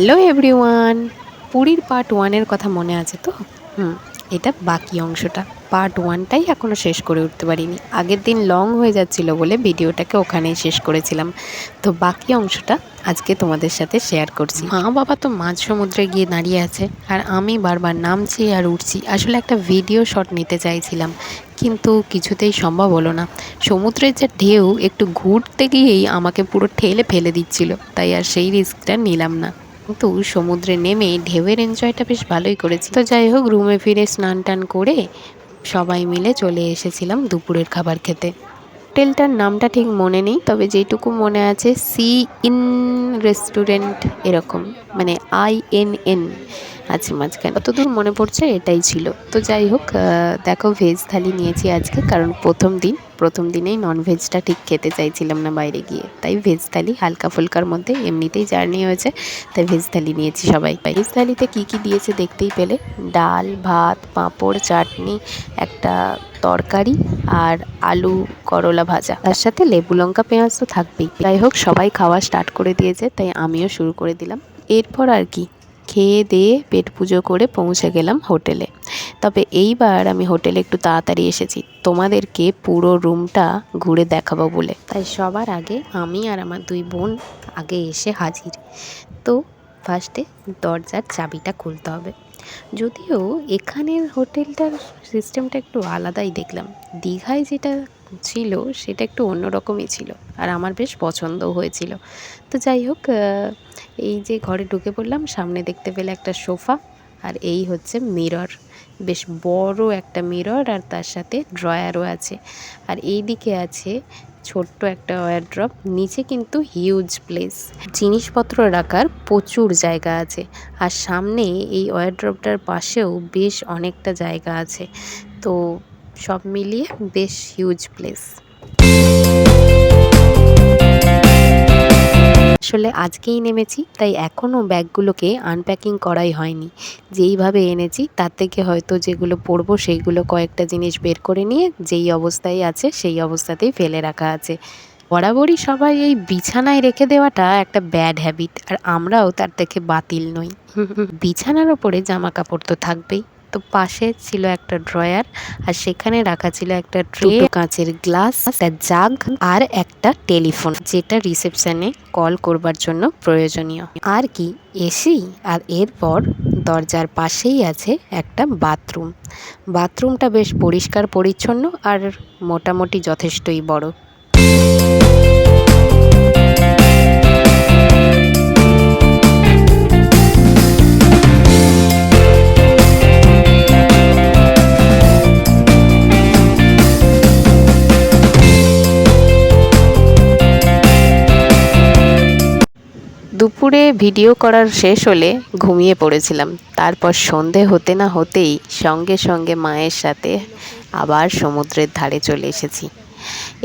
Hello everyone, পুরীর part ওয়ানের কথা মনে আছে তো? এটা বাকি অংশটা। পার্ট ওয়ানটাই এখনও শেষ করে উঠতে পারিনি। আগের দিন লং হয়ে যাচ্ছিল বলে ভিডিওটাকে ওখানেই শেষ করেছিলাম। তো বাকি অংশটা আজকে তোমাদের সাথে শেয়ার করছি। মা বাবা তো মাঝ সমুদ্রে গিয়ে দাঁড়িয়ে আছে আর আমি বারবার নামছি আর উঠছি। আসলে একটা ভিডিও শট নিতে চাইছিলাম, কিন্তু কিছুতেই সম্ভব হলো না। সমুদ্রের যে ঢেউ একটু ঘুরতে গিয়েই আমাকে পুরো ঠেলে ফেলে দিচ্ছিল, তাই আর সেই রিস্কটা নিলাম না। কিন্তু সমুদ্রে নেমে ঢেউয়ের এনজয়টা বেশ ভালোই করেছি। তো যাই হোক, রুমে ফিরে স্নান টান করে সবাই মিলে চলে এসেছিলাম দুপুরের খাবার খেতে। হোটেলটার নামটা ঠিক মনে নেই, তবে যেটুকু মনে আছে সি ইন রেস্টুরেন্ট, এরকম মানে INN আছে মাঝখানে, কতদূর মনে পড়ছে এটাই ছিল। তো যাই হোক, দেখো ভেজ থালি নিয়েছি আজকে, কারণ প্রথম দিনেই ননভেজটা ঠিক খেতে চাইছিলাম না বাইরে গিয়ে, তাই ভেজ থালি হালকা ফুলকার মধ্যে, এমনিতেই জার্নি হয়েছে তাই ভেজ থালি নিয়েছি সবাই। ভেজ থালিতে কী কী দিয়েছে দেখতেই পেলে, ডাল, ভাত, পাঁপড়, চাটনি, একটা তরকারি আর আলু করলা ভাজা, তার সাথে লেবু লঙ্কা পেঁয়াজ তো থাকবেই। যাই হোক, সবাই খাওয়া স্টার্ট করে দিয়েছে তাই আমিও শুরু করে দিলাম। এরপর আর কি, খেয়ে দিয়ে পেট পুজো করে পৌঁছে গেলাম হোটেলে। তবে এইবার আমি হোটেলে একটু তাড়াতাড়ি এসেছি তোমাদেরকে পুরো রুমটা ঘুরে দেখাবো বলে, তাই সবার আগে আমি আর আমার দুই বোন আগে এসে হাজির। তো ফার্স্টে দরজার চাবিটা খুলতে হবে। যদিও এখানের হোটেলটার সিস্টেমটা একটু আলাদাই দেখলাম। দীঘায় যেটা ছিল সেটা একটু অন্যরকমই ছিল আর আমার বেশ পছন্দও হয়েছিল। তো যাই হোক, এই যে ঘরে ঢুকে পড়লাম, সামনে দেখতে পেলে একটা সোফা আর এই হচ্ছে মিরর, বেশ বড় একটা মিরর, আর তার সাথে ড্রয়ারও আছে। আর এই দিকে আছে ছোট্ট একটা ওয়ারড্রপ, নিচে কিন্তু হিউজ প্লেস, জিনিসপত্র রাখার প্রচুর জায়গা আছে। আর সামনে এই ওয়ারড্রপটার পাশেও বেশ অনেকটা জায়গা আছে। তো সব মিলিয়ে বেশ হিউজ প্লেস। আসলে আজকেই নেমেছি, তাই এখনও ব্যাগগুলোকে আনপ্যাকিং করাই হয়নি। যেইভাবে এনেছি তার থেকে হয়তো যেগুলো পরবো সেইগুলো কয়েকটা জিনিস বের করে নিয়ে যেই অবস্থায় আছে সেই অবস্থাতেই ফেলে রাখা আছে। বরাবরই সবাই এই বিছানায় রেখে দেওয়াটা একটা ব্যাড হ্যাবিট, আর আমরাও তার থেকে বাতিল নই। বিছানার ওপরে জামা কাপড় তো থাকবেই। তো পাশে ছিল একটা ড্রয়ার, আর সেখানে রাখা ছিল একটা ট্রে, কাঁচের গ্লাস, একটা জাগ আর একটা টেলিফোন, যেটা রিসেপশনে কল করবার জন্য প্রয়োজনীয়। আর কি, এসি। আর এরপর দরজার পাশেই আছে একটা বাথরুম। বাথরুমটা বেশ পরিষ্কার পরিচ্ছন্ন আর মোটামুটি যথেষ্টই বড়। দুপুরে ভিডিও করার শেষ হলে ঘুমিয়ে পড়েছিলাম। তারপর সন্ধে হতে না হতেই সঙ্গে সঙ্গে মায়ের সাথে আবার সমুদ্রের ধারে চলে এসেছি।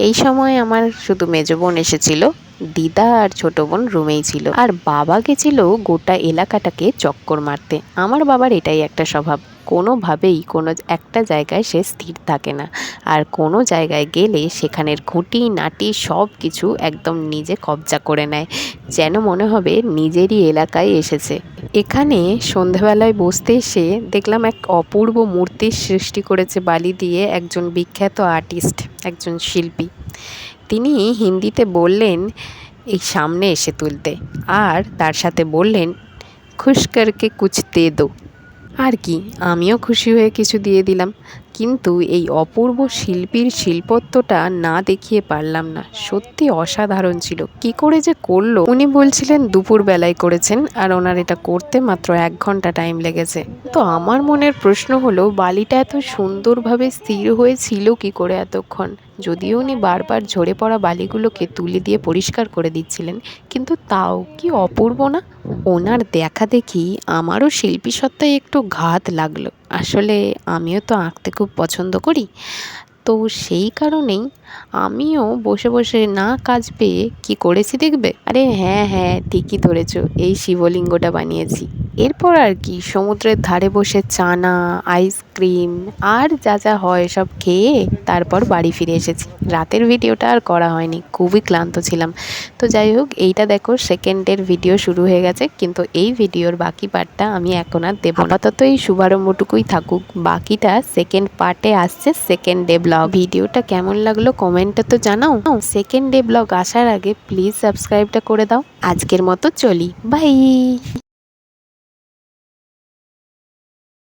এই সময় আমার শুধু মেজো বোন এসেছিল, দিদা আর ছোট বোন রুমেই ছিল, আর বাবা গেছিল গোটা এলাকাটাকে চক্কর মারতে। আমার বাবার এটাই একটা স্বভাব, কোনোভাবেই কোনো একটা জায়গায় সে স্থির থাকে না, আর কোনো জায়গায় গেলে সেখানের খুঁটি নাটি সব কিছু একদম নিজে কবজা করে নেয়, যেন মনে হবে নিজেরই এলাকায় এসেছে। এখানে সন্ধেবেলায় বসতে এসে দেখলাম এক অপূর্ব মূর্তির সৃষ্টি করেছে বালি দিয়ে একজন বিখ্যাত আর্টিস্ট, একজন শিল্পী। তিনি হিন্দিতে বললেন এই সামনে এসে তুলতে, আর তার সাথে বললেন খুশ করকে কুছ দে দো। আর কি, আমিও খুশি হয়ে কিছু দিয়ে দিলাম, কিন্তু এই অপূর্ব শিল্পীর শিল্পত্বটা না দেখিয়ে পারলাম না। সত্যি অসাধারণ ছিল, কি করে যে করলো। উনি বলছিলেন দুপুরবেলায় করেছেন, আর ওনার এটা করতে মাত্র 1 ঘন্টা টাইম লেগেছে। তো আমার মনের প্রশ্ন হলো, বালিটা এত সুন্দরভাবে স্থির হয়েছিল কি করে এতক্ষণ? যদিও উনি বারবার ঝরে পড়া বালিগুলোকে তুলে দিয়ে পরিষ্কার করে দিচ্ছিলেন, কিন্তু তাও কি অপূর্ব না? ওনার দেখা দেখি আমারও শিল্পী সত্তায় একটু ঘাত লাগলো। আসলে আমিও তো আঁকতে খুব পছন্দ করি, তো সেই কারণেই আমিও বসে বসে না কাজ পেয়ে কি করেছি দেখবে? আরে হ্যাঁ হ্যাঁ, ঠিকই ধরেছ, এই শিবলিঙ্গটা বানিয়েছি। এরপর আর কি, সমুদ্রের ধারে বসে চানা, আইসক্রিম আর যা যা হয় সব খেয়ে তারপর বাড়ি ফিরে এসেছি। রাতের ভিডিওটা আর করা হয়নি, খুবই ক্লান্ত ছিলাম। তো যাই হোক, এইটা দেখো সেকেন্ডের ভিডিও শুরু হয়ে গেছে, কিন্তু এই ভিডিওর বাকি পার্টটা আমি এখন আর দেবো না। আপাতত এই শুভারম্ভটুকুই থাকুক, বাকিটা সেকেন্ড পার্টে আসছে, সেকেন্ড ডে ব্লগ। ভিডিওটা কেমন লাগলো কমেন্টে তো জানাও। সেকেন্ড ডে ব্লগ আসার আগে প্লিজ সাবস্ক্রাইবটা করে দাও। আজকের মতো চলি, বাই।